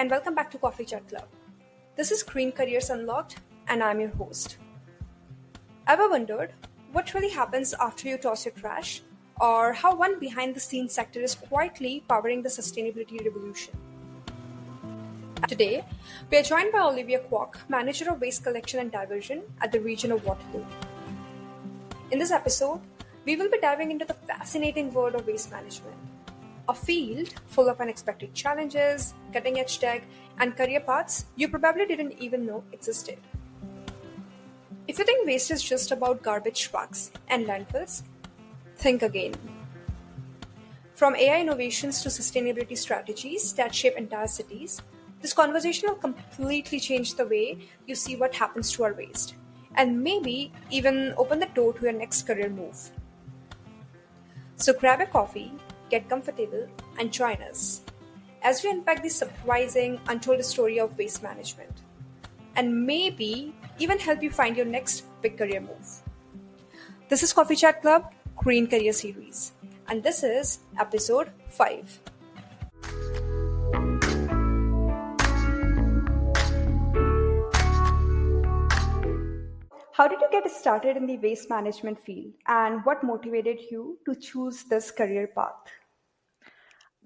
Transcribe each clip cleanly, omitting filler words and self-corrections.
and welcome back to Coffee Chat Club. This is Green Careers Unlocked, and I'm your host. Ever wondered what really happens after you toss your trash, or how one behind the scenes sector is quietly powering the sustainability revolution? Today, we are joined by Olivia Kwok, Manager of Waste Collection and Diversion at the region of Waterloo. In this episode, we will be diving into the fascinating world of waste management, a field full of unexpected challenges, cutting-edge tech, and career paths you probably didn't even know existed. If you think waste is just about garbage trucks and landfills, think again. From AI innovations to sustainability strategies that shape entire cities, this conversation will completely change the way you see what happens to our waste, and maybe even open the door to your next career move. So grab a coffee, get comfortable, and join us as we unpack the surprising, untold story of waste management, and maybe even help you find your next big career move. This is Coffee Chat Club, Green Career Series, and this is episode 5. How did you get started in the waste management field, and what motivated you to choose this career path?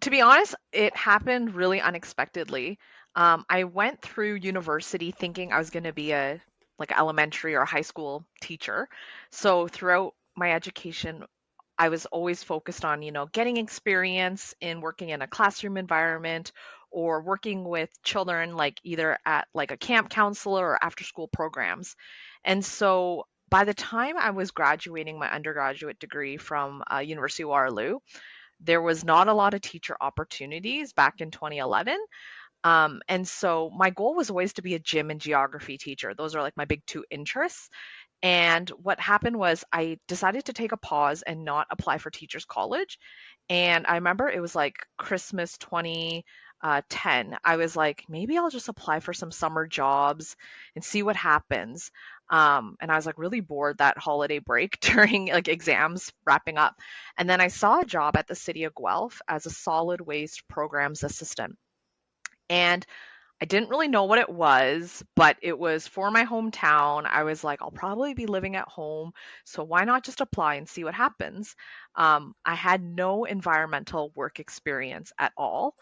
To be honest, it happened really unexpectedly. I went through university thinking I was going to be a elementary or high school teacher. So throughout my education, I was always focused on, getting experience in working in a classroom environment or working with children like either at like a camp counselor or after school programs. And so by the time I was graduating my undergraduate degree from University of Waterloo, there was not a lot of teacher opportunities back in 2011. And so my goal was always to be a gym and geography teacher. Those are like my big two interests. And what happened was I decided to take a pause and not apply for teachers college. And I remember it was like Christmas 2010. I was like, maybe I'll just apply for some summer jobs and see what happens. And I was like really bored that holiday break during like exams wrapping up. And then I saw a job at the city of Guelph as a solid waste programs assistant. And I didn't really know what it was, but it was for my hometown. I was like, I'll probably be living at home, so why not just apply and see what happens? I had no environmental work experience at all,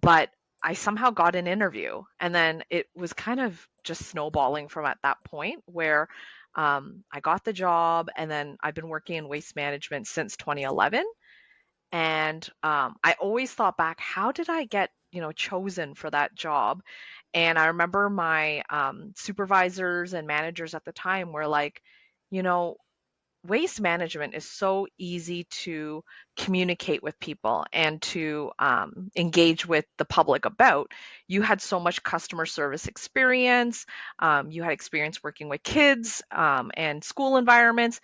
but I somehow got an interview, and then it was kind of just snowballing from at that point where I got the job, and then I've been working in waste management since 2011. And I always thought back, how did I get, chosen for that job? And I remember my supervisors and managers at the time were like, you know, waste management is so easy to communicate with people and to engage with the public about. You had so much customer service experience. You had experience working with kids and school environments.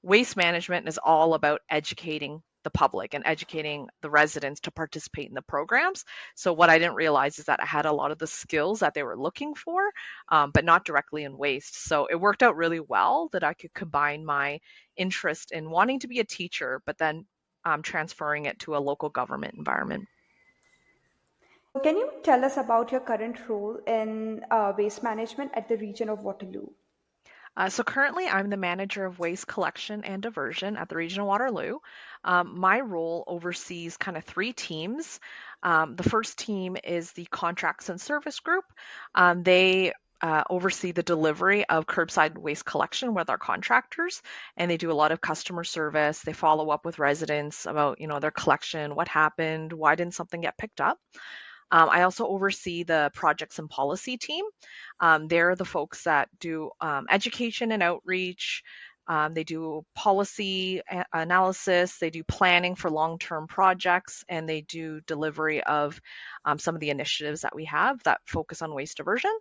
Waste management is all about educating the public and educating the residents to participate in the programs. So what I didn't realize is that I had a lot of the skills that they were looking for, but not directly in waste. So it worked out really well that I could combine my interest in wanting to be a teacher, but then transferring it to a local government environment. Can you tell us about your current role in waste management at the region of Waterloo? So currently, I'm the manager of waste collection and diversion at the region of Waterloo. My role oversees kind of three teams. The first team is the contracts and service group. They oversee the delivery of curbside waste collection with our contractors, and they do a lot of customer service. They follow up with residents about, their collection, what happened, why didn't something get picked up. I also oversee the projects and policy team. They're the folks that do education and outreach. They do policy analysis. They do planning for long-term projects, and they do delivery of some of the initiatives that we have that focus on waste diversion.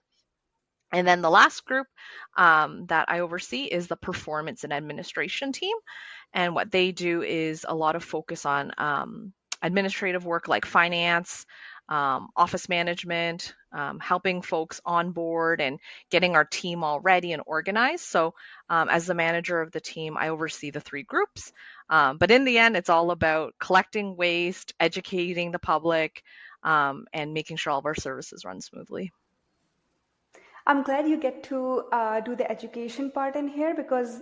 And then the last group that I oversee is the performance and administration team. And what they do is a lot of focus on administrative work like finance, office management, helping folks onboard and getting our team all ready and organized. So as the manager of the team, I oversee the three groups. But in the end, it's all about collecting waste, educating the public, and making sure all of our services run smoothly. I'm glad you get to do the education part in here because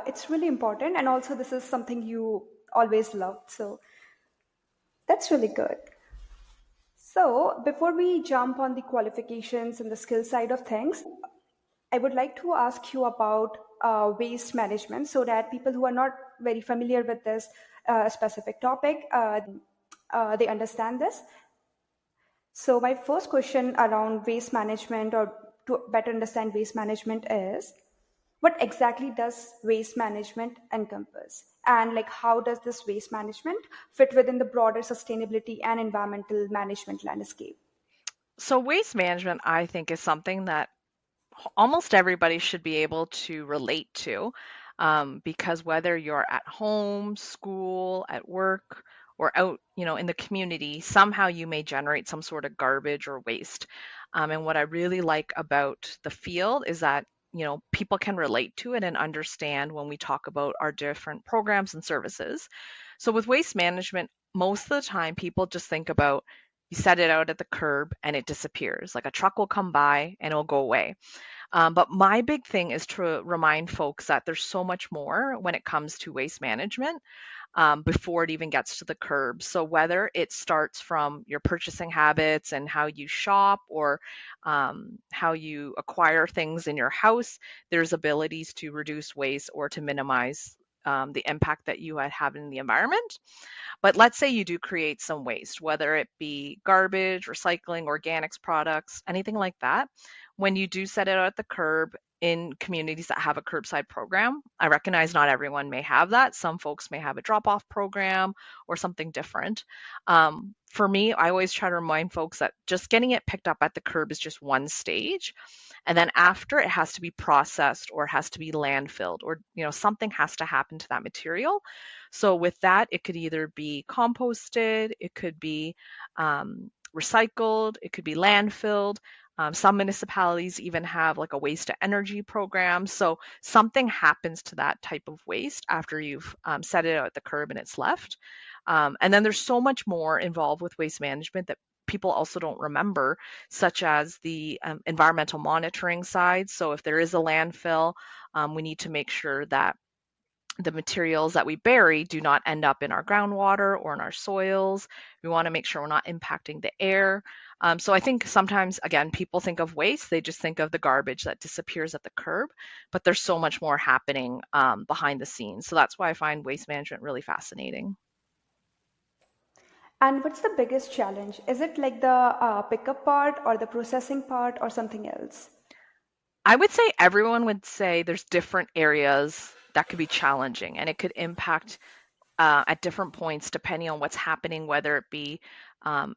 it's really important. And also, this is something you always loved. So that's really good. So, before we jump on the qualifications and the skill side of things, I would like to ask you about waste management so that people who are not very familiar with this specific topic, they understand this. So, my first question around waste management or to better understand waste management is what exactly does waste management encompass? And like how does this waste management fit within the broader sustainability and environmental management landscape? So, waste management, I think, is something that almost everybody should be able to relate to, because whether you're at home, school, at work, or out, in the community, somehow you may generate some sort of garbage or waste. And what I really like about the field is that, people can relate to it and understand when we talk about our different programs and services. So with waste management, most of the time people just think about you set it out at the curb and it disappears. Like a truck will come by and it'll go away. But my big thing is to remind folks that there's so much more when it comes to waste management, before it even gets to the curb. So whether it starts from your purchasing habits and how you shop or how you acquire things in your house, there's abilities to reduce waste or to minimize the impact that you have in the environment. But let's say you do create some waste, whether it be garbage, recycling, organics products, anything like that. When you do set it out at the curb in communities that have a curbside program, I recognize not everyone may have that. Some folks may have a drop off program or something different. For me, I always try to remind folks that just getting it picked up at the curb is just one stage. And then after it has to be processed or it has to be landfilled or something has to happen to that material. So with that, it could either be composted, it could be recycled, it could be landfilled. Some municipalities even have like a waste to energy program. So something happens to that type of waste after you've set it out at the curb and it's left. And then there's so much more involved with waste management that people also don't remember, such as the environmental monitoring side. So if there is a landfill, we need to make sure that the materials that we bury do not end up in our groundwater or in our soils. We want to make sure we're not impacting the air. So I think sometimes, again, people think of waste, they just think of the garbage that disappears at the curb, but there's so much more happening behind the scenes. So that's why I find waste management really fascinating. And what's the biggest challenge? Is it like the pickup part or the processing part or something else? I would say everyone would say there's different areas that could be challenging and it could impact at different points depending on what's happening, whether it be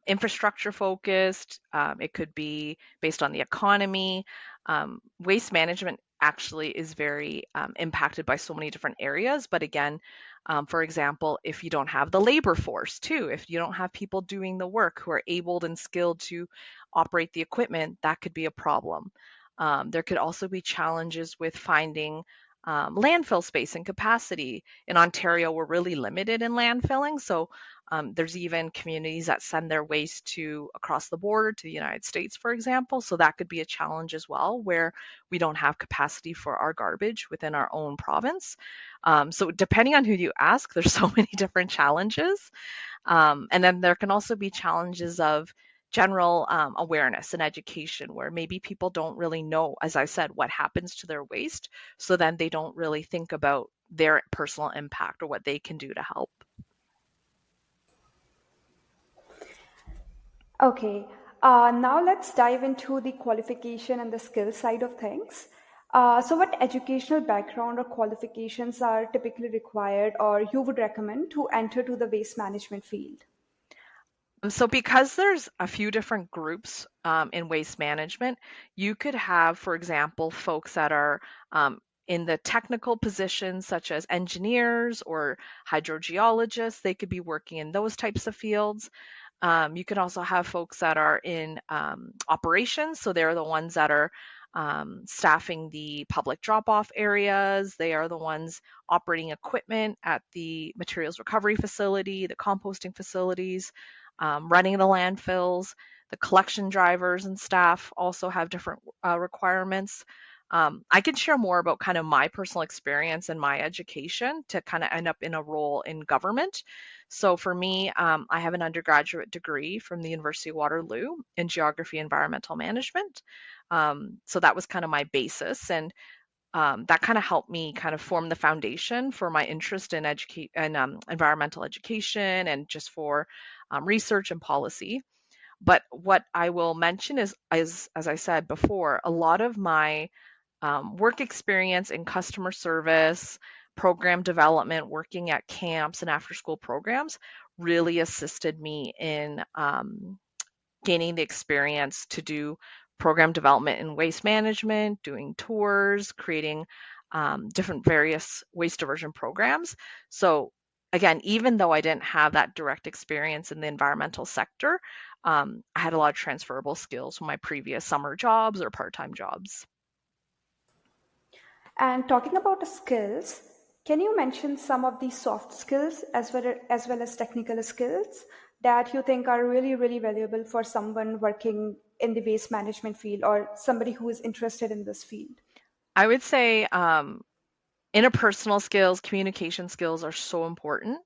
infrastructure focused, it could be based on the economy. Waste management actually is very impacted by so many different areas. But again, for example, if you don't have the labor force too, if you don't have people doing the work who are able and skilled to operate the equipment, that could be a problem. There could also be challenges with finding landfill space and capacity. In Ontario, we're really limited in landfilling. So there's even communities that send their waste to across the border to the United States, for example. So that could be a challenge as well, where we don't have capacity for our garbage within our own province. So depending on who you ask, there's so many different challenges. And then there can also be challenges of general awareness and education where maybe people don't really know, as I said, what happens to their waste. So then they don't really think about their personal impact or what they can do to help. Okay, now let's dive into the qualification and the skill side of things. So, what educational background or qualifications are typically required or you would recommend to enter to the waste management field? So, because there's a few different groups in waste management, you could have, for example, folks that are in the technical positions, such as engineers or hydrogeologists. They could be working in those types of fields. You can also have folks that are in operations. So, they're the ones that are staffing the public drop off areas. They are the ones operating equipment at the materials recovery facility, the composting facilities. running the landfills. The collection drivers and staff also have different requirements. I can share more about kind of my personal experience and my education to kind of end up in a role in government. So for me, I have an undergraduate degree from the University of Waterloo in geography and environmental management. So that was kind of my basis, and that kind of helped me kind of form the foundation for my interest in educate and environmental education and just for research and policy. But what I will mention is, as I said before, a lot of my work experience in customer service, program development, working at camps and after school programs really assisted me in gaining the experience to do program development in waste management, doing tours, creating different various waste diversion programs. So again, even though I didn't have that direct experience in the environmental sector, I had a lot of transferable skills from my previous summer jobs or part-time jobs. And talking about the skills, can you mention some of the soft skills as well as technical skills that you think are really, really valuable for someone working in the waste management field or somebody who is interested in this field? I would say interpersonal skills, communication skills are so important.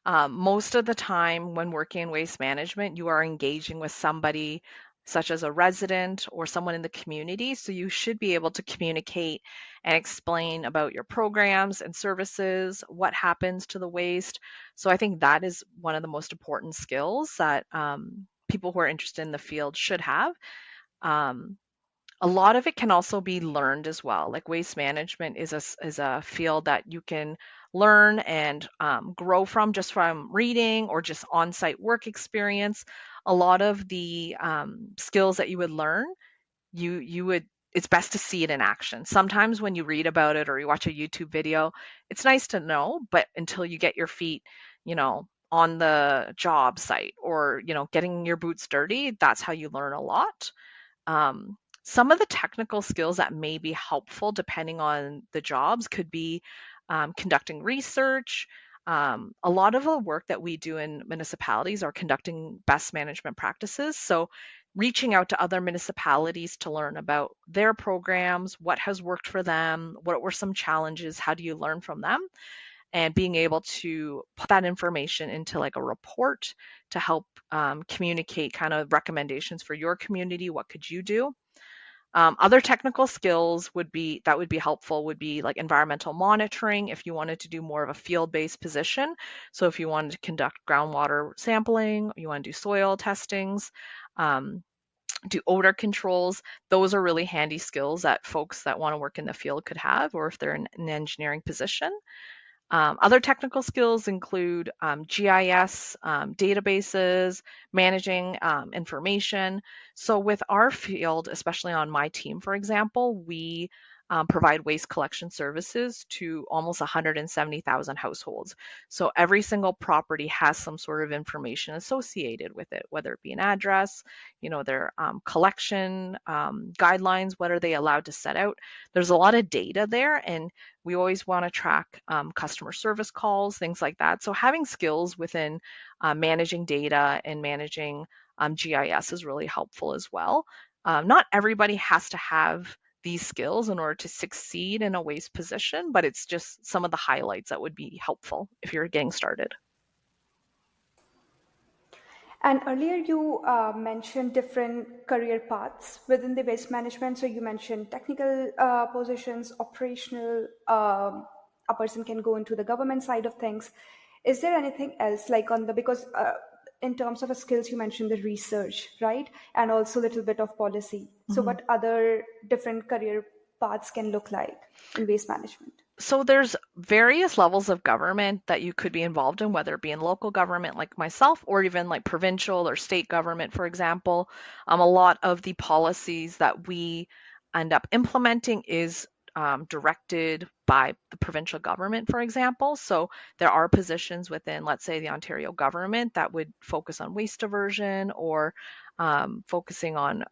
Most of the time, when working in waste management, you are engaging with somebody such as a resident or someone in the community. So you should be able to communicate and explain about your programs and services, what happens to the waste. So I think that is one of the most important skills that people who are interested in the field should have. Um, a lot of it can also be learned as well. Like waste management is a field that you can learn and grow from just from reading or just on-site work experience. A lot of the skills that you would learn, you would it's best to see it in action. Sometimes when you read about it or you watch a YouTube video, it's nice to know, but until you get your feet, on the job site or, getting your boots dirty, that's how you learn a lot. Some of the technical skills that may be helpful depending on the jobs could be conducting research. A lot of the work that we do in municipalities are conducting best management practices. So, reaching out to other municipalities to learn about their programs, what has worked for them, what were some challenges, how do you learn from them, and being able to put that information into like a report to help communicate kind of recommendations for your community. What could you do? Other technical skills would be helpful would be like environmental monitoring if you wanted to do more of a field-based position. So if you wanted to conduct groundwater sampling, you want to do soil testings, um, do odor controls, those are really handy skills that folks that want to work in the field could have, or if they're in an engineering position. Other technical skills include GIS, databases, managing information. So, with our field, especially on my team, for example, we provide waste collection services to almost 170,000 households. So, every single property has some sort of information associated with it, whether it be an address, their collection guidelines, what are they allowed to set out. There's a lot of data there, and we always want to track customer service calls, things like that. So having skills within managing data and managing GIS is really helpful as well. Not everybody has to have these skills in order to succeed in a waste position, but it's just some of the highlights that would be helpful if you're getting started. And earlier you mentioned different career paths within the waste management. So you mentioned technical positions, operational. A person can go into the government side of things. Is there anything else like on the because in terms of a skills you mentioned the research, right, and also a little bit of policy. So Mhm. what other different career paths can look like in waste management? So there's various levels of government that you could be involved in, whether it be in local government like myself, or even like provincial or state government, for example. A lot of the policies that we end up implementing is directed by the provincial government, for example. So there are positions within, let's say, the Ontario government that would focus on waste diversion or focusing on,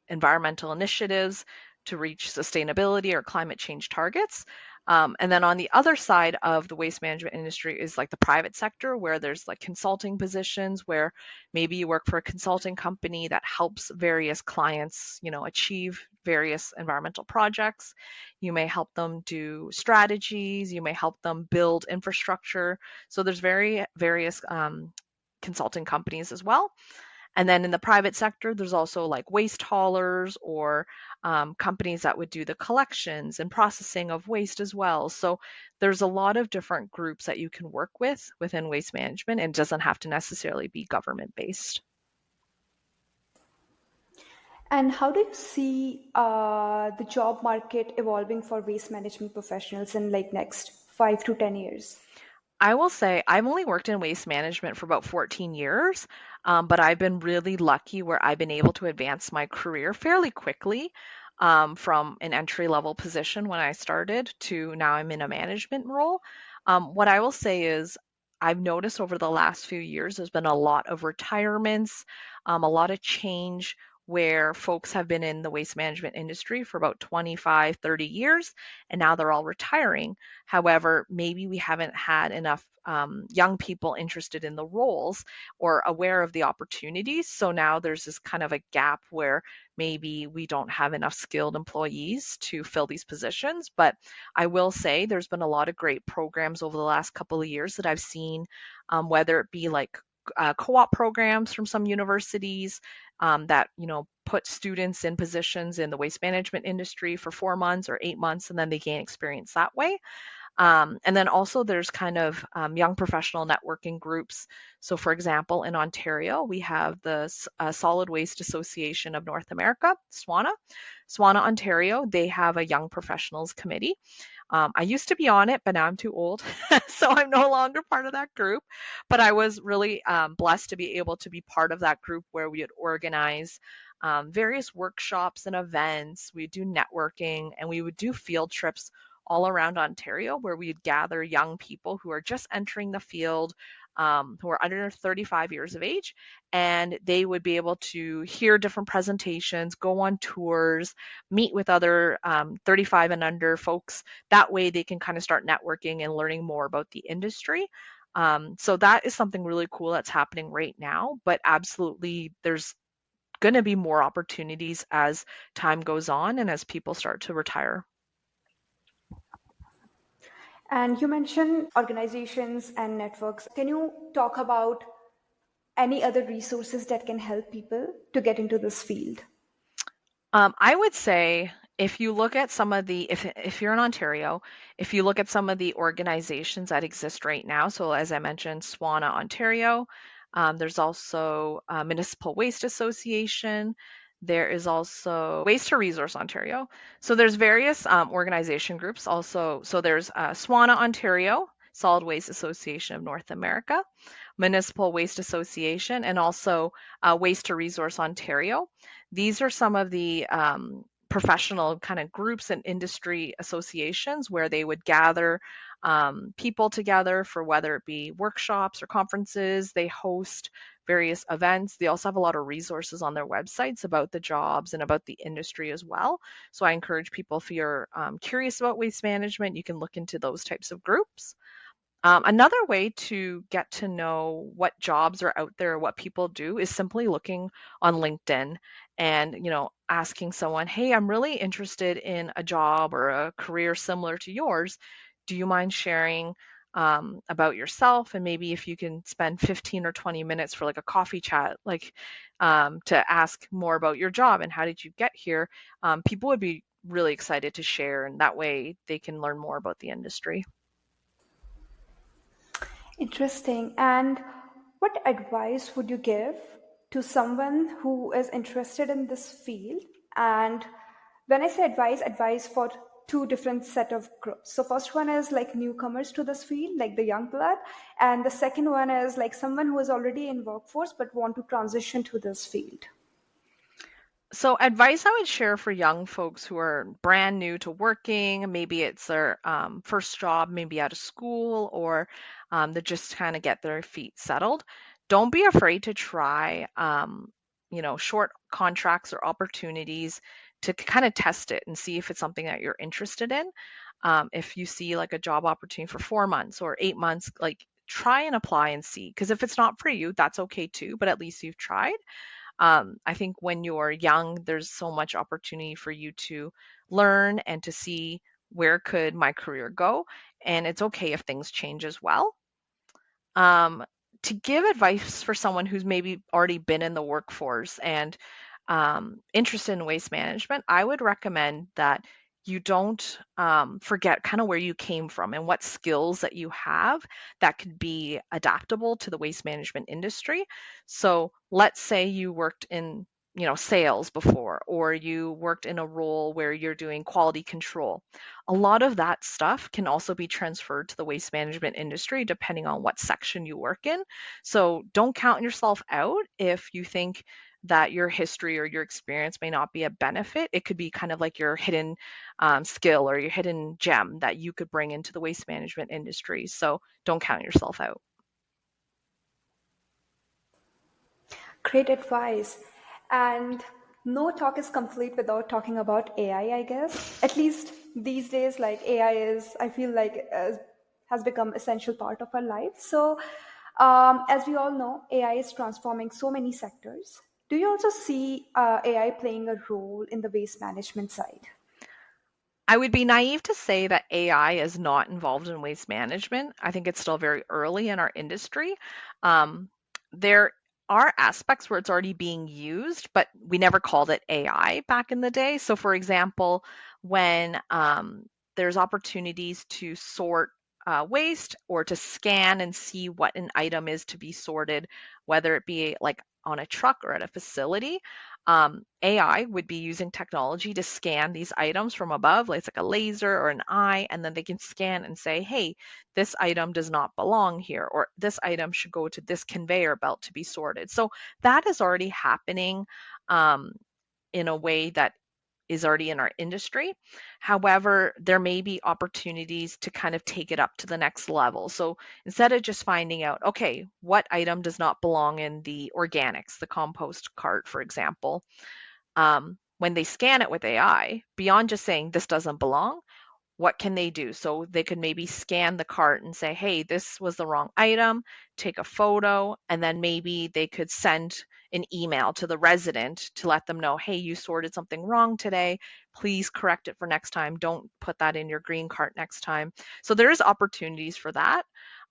environmental initiatives to reach sustainability or climate change targets. And then on the other side of the waste management industry is like the private sector, where there's like consulting positions where maybe you work for a consulting company that helps various clients, achieve various environmental projects. You may help them do strategies, you may help them build infrastructure. So there's various consulting companies as well. And then in the private sector, there's also like waste haulers or companies that would do the collections and processing of waste as well. So there's a lot of different groups that you can work with within waste management, and it doesn't have to necessarily be government based. And how do you see the job market evolving for waste management professionals in like next 5 to 10 years? I will say I've only worked in waste management for about 14 years, but I've been really lucky where I've been able to advance my career fairly quickly from an entry level position when I started to now I'm in a management role. What I will say is I've noticed over the last few years there's been a lot of retirements, a lot of change where folks have been in the waste management industry for about 25, 30 years, and now they're all retiring. However, maybe we haven't had enough young people interested in the roles or aware of the opportunities. So now there's this kind of a gap where maybe we don't have enough skilled employees to fill these positions. But I will say there's been a lot of great programs over the last couple of years that I've seen, whether it be like co-op programs from some universities that put students in positions in the waste management industry for 4 months or 8 months, and then they gain experience that way. And then also there's kind of young professional networking groups. So for example, in Ontario, we have the Solid Waste Association of North America, SWANA. SWANA Ontario, they have a young professionals committee. I used to be on it, but now I'm too old, so I'm no longer part of that group. But I was really blessed to be able to be part of that group where we would organize various workshops and events. We'd do networking and we would do field trips all around Ontario where we'd gather young people who are just entering the field, who are under 35 years of age, and they would be able to hear different presentations, go on tours, meet with other 35 and under folks. That way they can kind of start networking and learning more about the industry. So that is something really cool that's happening right now, but absolutely there's going to be more opportunities as time goes on and as people start to retire. And you mentioned organizations and networks. Can you talk about any other resources that can help people to get into this field? I would say if you look at some of the if you're in Ontario, if you look at some of the organizations that exist right now, so as I mentioned, SWANA Ontario, there's also Municipal Waste Association. There is also Waste to Resource Ontario. So there's various organization groups also. So there's SWANA Ontario, Solid Waste Association of North America, Municipal Waste Association, and also Waste to Resource Ontario. These are some of the professional kind of groups and industry associations where they would gather people together for whether it be workshops or conferences. They host various events. They also have a lot of resources on their websites about the jobs and about the industry as well. So I encourage people, if you're curious about waste management, you can look into those types of groups. Another way to get to know what jobs are out there, what people do, is simply looking on LinkedIn and, asking someone, "Hey, I'm really interested in a job or a career similar to yours. Do you mind sharing about yourself? And maybe if you can spend 15 or 20 minutes for like a coffee chat, like to ask more about your job and how did you get here?" People would be really excited to share, and that way they can learn more about the industry. Interesting. And what advice would you give to someone who is interested in this field? And when I say advice, advice for two different set of groups. So first one is like newcomers to this field, like the young blood, and the second one is like someone who is already in workforce but want to transition to this field. So, advice I would share for young folks who are brand new to working, maybe it's their first job, maybe out of school, or they just kind of get their feet settled. Don't be afraid to try, short contracts or opportunities. to kind of test it and see if it's something that you're interested in. If you see like a job opportunity for 4 months or 8 months, like try and apply and see. Because if it's not for you, that's okay too, but at least you've tried. I think when you're young, there's so much opportunity for you to learn and to see where could my career go. And it's okay if things change as well. Um, to give advice for someone who's maybe already been in the workforce and interested in waste management, I would recommend that you don't forget kind of where you came from and what skills that you have that could be adaptable to the waste management industry. So let's say you worked in sales before, or you worked in a role where you're doing quality control. A lot of that stuff can also be transferred to the waste management industry depending on what section you work in. So don't count yourself out if you think that your history or your experience may not be a benefit. It could be kind of like your hidden skill or your hidden gem that you could bring into the waste management industry. So don't count yourself out. Great advice. And no talk is complete without talking about AI, I guess. At least these days, like AI is, I feel like, has become essential part of our life. So, as we all know, AI is transforming so many sectors. Do you also see AI playing a role in the waste management side? I would be naive to say that AI is not involved in waste management. I think it's still very early in our industry. Um, there are aspects where it's already being used, but we never called it AI back in the day. So, for example, when there's opportunities to sort waste or to scan and see what an item is to be sorted, whether it be like on a truck or at a facility, AI would be using technology to scan these items from above, like it's like a laser or an eye, and then they can scan and say, hey, this item does not belong here, or this item should go to this conveyor belt to be sorted. So that is already happening um, in a way that is already in our industry. However, there may be opportunities to kind of take it up to the next level. So instead of just finding out, okay, what item does not belong in the organics, the compost cart, for example, when they scan it with AI, beyond just saying this doesn't belong, what can they do? So they could maybe scan the cart and say, hey, this was the wrong item, take a photo, and then maybe they could send an email to the resident to let them know, hey, you sorted something wrong today. Please correct it for next time. Don't put that in your green cart next time. So there's opportunities for that.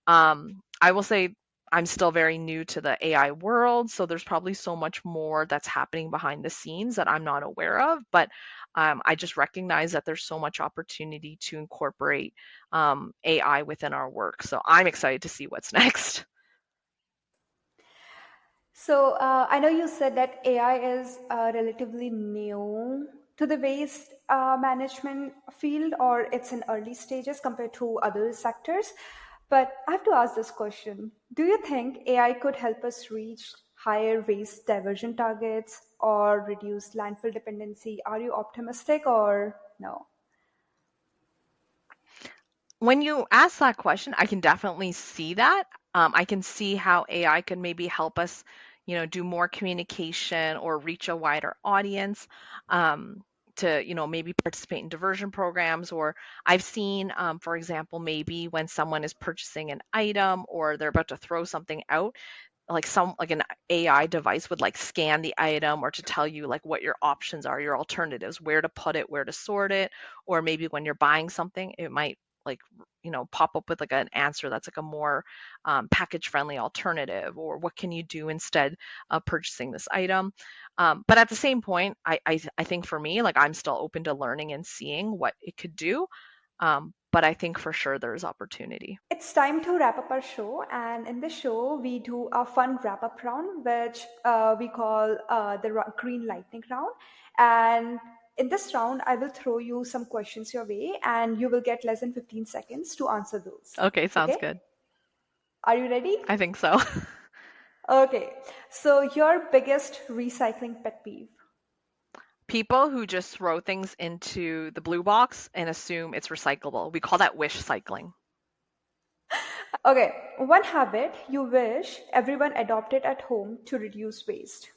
I will say I'm still very new to the AI world, so there's probably so much more that's happening behind the scenes that I'm not aware of. But I just recognize that there's so much opportunity to incorporate AI within our work. So I'm excited to see what's next. So I know you said that AI is relatively new to the waste management field, or it's in early stages compared to other sectors. But I have to ask this question. Do you think AI could help us reach higher waste diversion targets or reduce landfill dependency? Are you optimistic or no? When you ask that question, I can definitely see that. I can see how AI could maybe help us, do more communication or reach a wider audience, to, maybe participate in diversion programs. Or I've seen, for example, maybe when someone is purchasing an item or they're about to throw something out, like an AI device would like scan the item or to tell you like what your options are, your alternatives, where to put it, where to sort it, or maybe when you're buying something, it might like pop up with like an answer that's like a more package friendly alternative, or what can you do instead of purchasing this item. But at the same point, I think for me, like I'm still open to learning and seeing what it could do. But I think for sure there's opportunity. It's time to wrap up our show, and in this show, we do a fun wrap up round, which we call the green lightning round. And in this round, I will throw you some questions your way, and you will get less than 15 seconds to answer those. Okay, sounds Okay? good. Are you ready? I think so. Okay. So, your biggest recycling pet peeve. People who just throw things into the blue box and assume it's recyclable. We call that wish cycling. Okay. One habit you wish everyone adopted at home to reduce waste.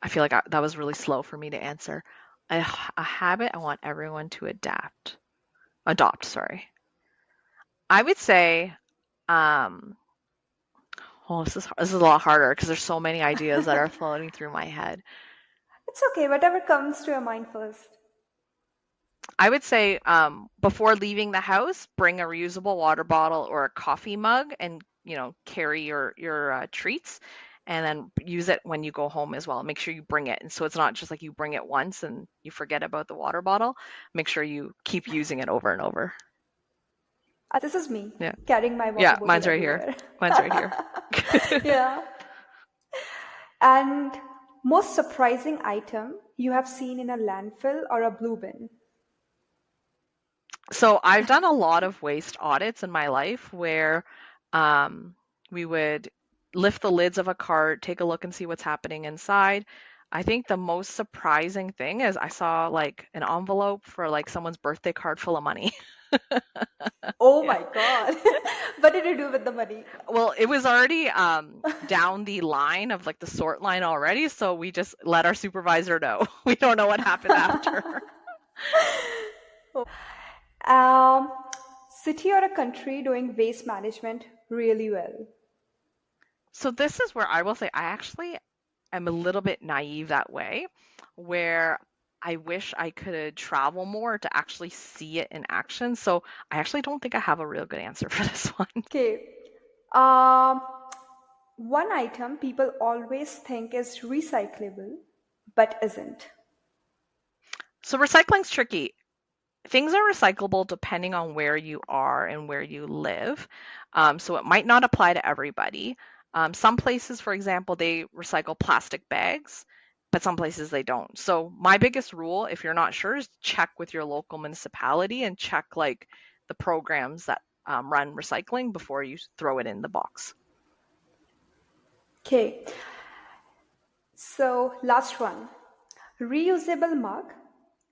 I feel like that was really slow for me to answer. A habit I want everyone to adopt, sorry. I would say, um, oh, this is a lot harder because there's so many ideas that are floating through my head. It's okay, whatever comes to your mind first. I would say before leaving the house, bring a reusable water bottle or a coffee mug, and carry your treats, and then use it when you go home as well. Make sure you bring it, and so it's not just like you bring it once and you forget about the water bottle. Make sure you keep using it over and over. This is me Yeah, carrying my water yeah, bottle mine's right here. everywhere. Mine's right here. Yeah. And most surprising item you have seen in a landfill or a blue bin? So I've done a lot of waste audits in my life where um, we would lift the lids of a cart, take a look and see what's happening inside. I think the most surprising thing is I saw like an envelope for like someone's birthday card full of money. Oh Yeah. my God. What did you do with the money? Well, it was already down the line of like the sort line already, so we just let our supervisor know. We don't know what happened after. Um, City or a country doing waste management really well? So this is where I will say I actually am a little bit naive that way, where I wish I could travel more to actually see it in action. So I actually don't think I have a real good answer for this one. Okay. Um, One item people always think is recyclable, but isn't. So recycling's tricky. Things are recyclable depending on where you are and where you live. So it might not apply to everybody. Some places, for example, they recycle plastic bags, but some places they don't. So my biggest rule, if you're not sure, is check with your local municipality and check like the programs that run recycling before you throw it in the box. Okay, so last one. Reusable mug,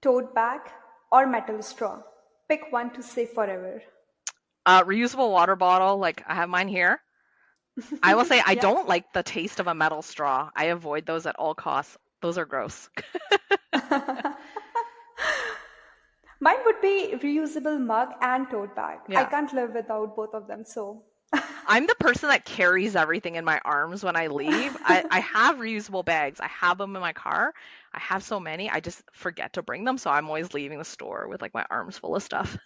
tote bag, or metal straw. Pick one to save forever. Reusable water bottle, like I have mine here. I will say I Yeah. don't like the taste of a metal straw. I avoid those at all costs. Those are gross. Mine would be reusable mug and tote bag. I Yeah. can't live without both of them, so. I'm the person that carries everything in my arms when I leave. I have reusable bags. I have them in my car. I have so many. I just forget to bring them. So I'm always leaving the store with like my arms full of stuff.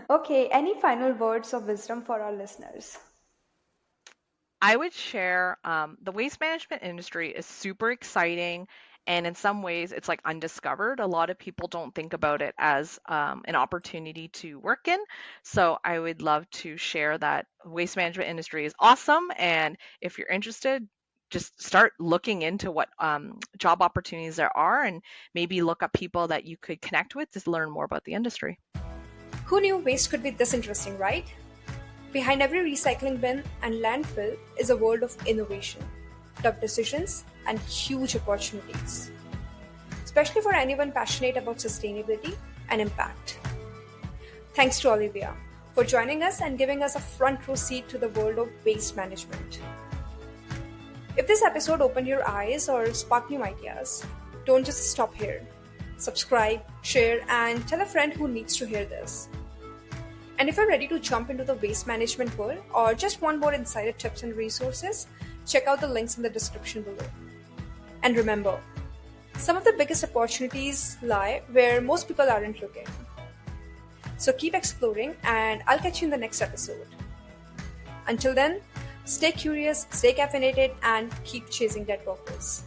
Okay, any final words of wisdom for our listeners? I would share the waste management industry is super exciting. And in some ways, it's like undiscovered. A lot of people don't think about it as an opportunity to work in. So I would love to share that waste management industry is awesome. And if you're interested, just start looking into what job opportunities there are and maybe look up people that you could connect with to learn more about the industry. Who knew waste could be this interesting, right? Behind every recycling bin and landfill is a world of innovation, tough decisions, and huge opportunities, especially for anyone passionate about sustainability and impact. Thanks to Olivia for joining us and giving us a front row seat to the world of waste management. If this episode opened your eyes or sparked new ideas, don't just stop here. Subscribe, share, and tell a friend who needs to hear this. And if you're ready to jump into the waste management world or just want more insider tips and resources, check out the links in the description below. And remember, some of the biggest opportunities lie where most people aren't looking. So keep exploring, and I'll catch you in the next episode. Until then, stay curious, stay caffeinated, and keep chasing that purpose.